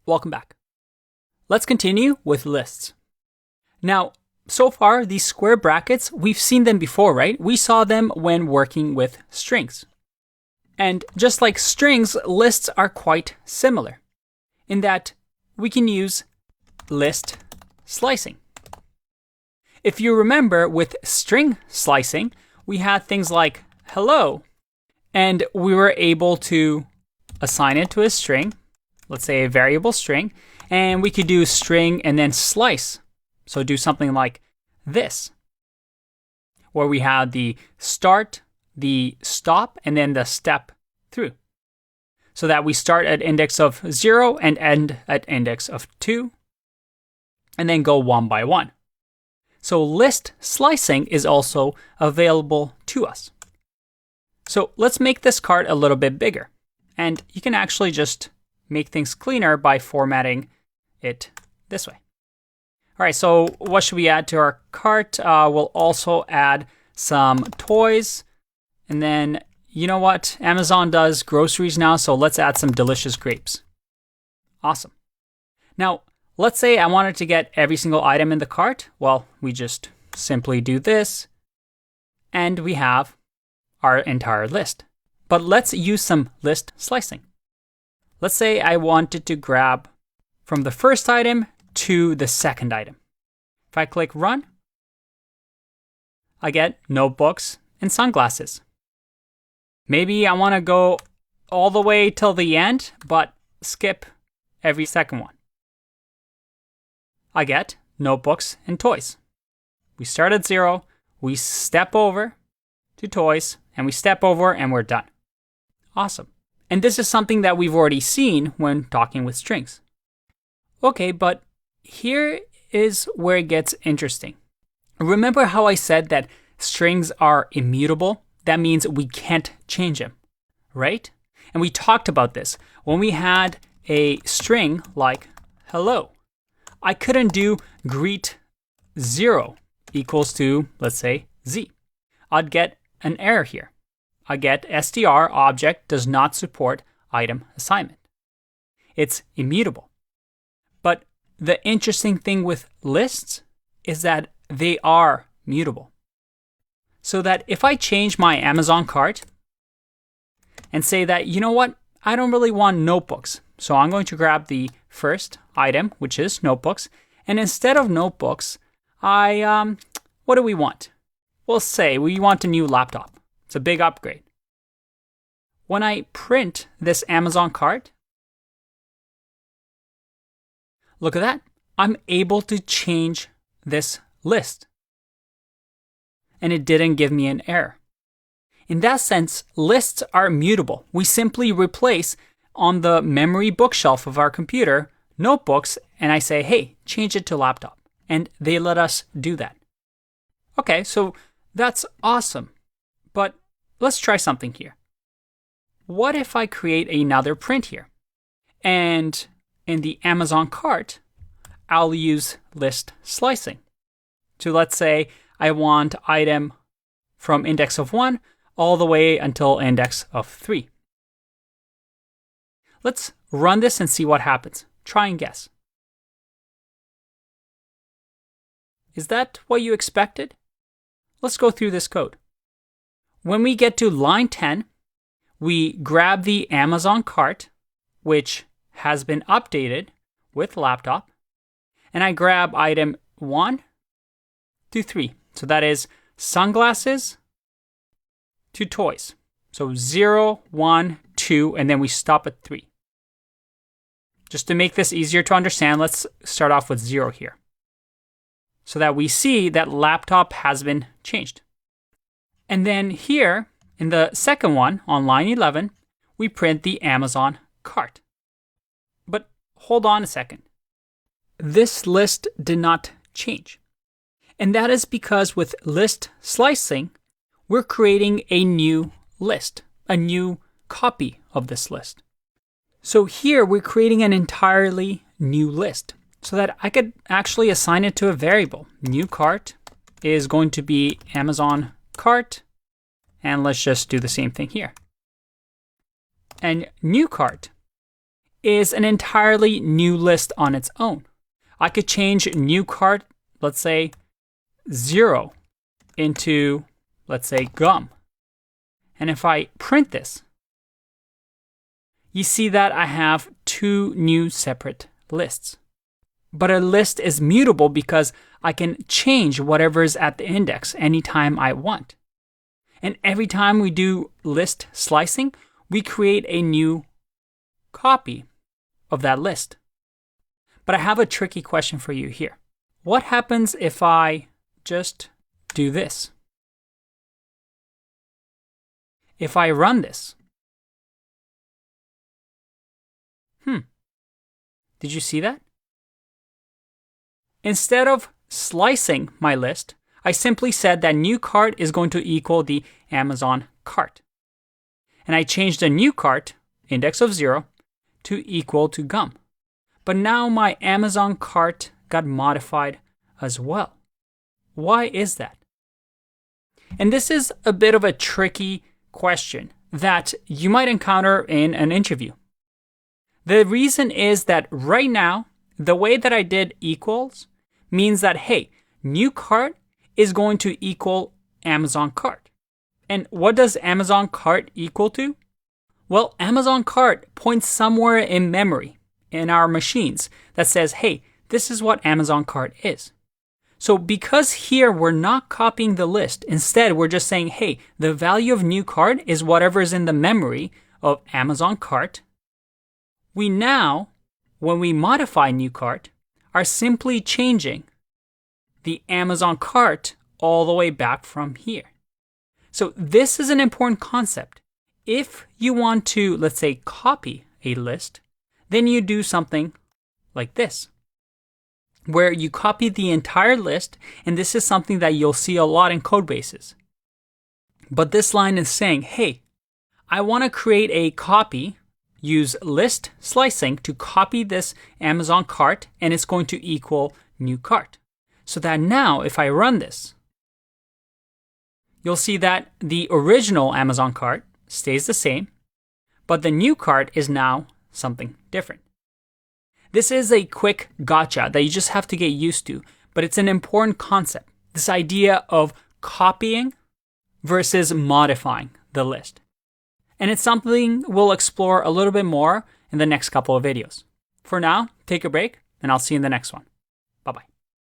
Welcome back. Let's continue with lists. Now, so far, these square brackets, we've seen them before, right? We saw them when working with strings. And just like strings, lists are quite similar in that we can use list slicing. If you remember, with string slicing, we had things like hello, and we were able to assign it to a string, let's say a variable string, and we could do string and then slice. So do something like this, where we have the start, the stop, and then the step through. So that we start at index of 0 and end at index of 2, and then go one by one. So list slicing is also available to us. So let's make this cart a little bit bigger. And you can actually just make things cleaner by formatting it this way. All right, so what should we add to our cart? We'll also add some toys. And then, you know what? Amazon does groceries now, so let's add some delicious grapes. Awesome. Now, let's say I wanted to get every single item in the cart. Well, we just simply do this, and we have our entire list. But let's use some list slicing. Let's say I wanted to grab from the first item to the second item. If I click run, I get notebooks and sunglasses. Maybe I want to go all the way till the end, but skip every second one. I get notebooks and toys. We start at 0, we step over to toys, and we step over and we're done. Awesome. And this is something that we've already seen when talking with strings. Okay, but here is where it gets interesting. Remember how I said that strings are immutable? That means we can't change them, right? And we talked about this when we had a string like hello. I couldn't do greet 0 equals to, let's say, z. I'd get an error here. I get str object does not support item assignment. It's immutable. But the interesting thing with lists is that they are mutable. So that if I change my Amazon cart and say that, you know what, I don't really want notebooks. So I'm going to grab the first item, which is notebooks. And instead of notebooks, what do we want? We'll say we want a new laptop. It's a big upgrade. When I print this Amazon cart, look at that. I'm able to change this list. And it didn't give me an error. In that sense, lists are mutable. We simply replace on the memory bookshelf of our computer notebooks, and I say, hey, change it to laptop. And they let us do that. Okay, so that's awesome. But let's try something here. What if I create another print here? And in the Amazon cart, I'll use list slicing. So let's say I want item from index of 1 all the way until index of 3. Let's run this and see what happens. Try and guess. Is that what you expected? Let's go through this code. When we get to line 10, we grab the Amazon cart, which has been updated with laptop, and I grab item 1 to 3. So that is sunglasses to toys. So 0, 1, 2, and then we stop at 3. Just to make this easier to understand, let's start off with 0 here, so that we see that laptop has been changed. And then here, in the second one, on line 11, we print the Amazon cart. But hold on a second. This list did not change. And that is because with list slicing, we're creating a new list, a new copy of this list. So here we're creating an entirely new list so that I could actually assign it to a variable. New cart is going to be Amazon cart. And let's just do the same thing here. And new cart is an entirely new list on its own. I could change new cart, let's say 0 into, let's say, gum. And if I print this, you see that I have two new separate lists. But a list is mutable because I can change whatever is at the index anytime I want. And every time we do list slicing, we create a new copy of that list. But I have a tricky question for you here. What happens if I just do this? If I run this? Did you see that? Instead of slicing my list, I simply said that new cart is going to equal the Amazon cart. And I changed the new cart, index of 0, to equal to gum. But now my Amazon cart got modified as well. Why is that? And this is a bit of a tricky question that you might encounter in an interview. The reason is that right now, the way that I did equals means that, hey, new cart is going to equal Amazon cart. And what does Amazon cart equal to? Well, Amazon cart points somewhere in memory in our machines that says, hey, this is what Amazon cart is. So because here we're not copying the list, instead we're just saying, hey, the value of new cart is whatever is in the memory of Amazon cart. We now, when we modify new cart, are simply changing the Amazon cart all the way back from here. So this is an important concept. If you want to, let's say, copy a list, then you do something like this, where you copy the entire list, and this is something that you'll see a lot in code bases. But this line is saying, hey, I want to create a copy, use list slicing to copy this Amazon cart, and it's going to equal new cart. So that now, if I run this, you'll see that the original Amazon cart stays the same, but the new cart is now something different. This is a quick gotcha that you just have to get used to, but it's an important concept. This idea of copying versus modifying the list. And it's something we'll explore a little bit more in the next couple of videos. For now, take a break, and I'll see you in the next one.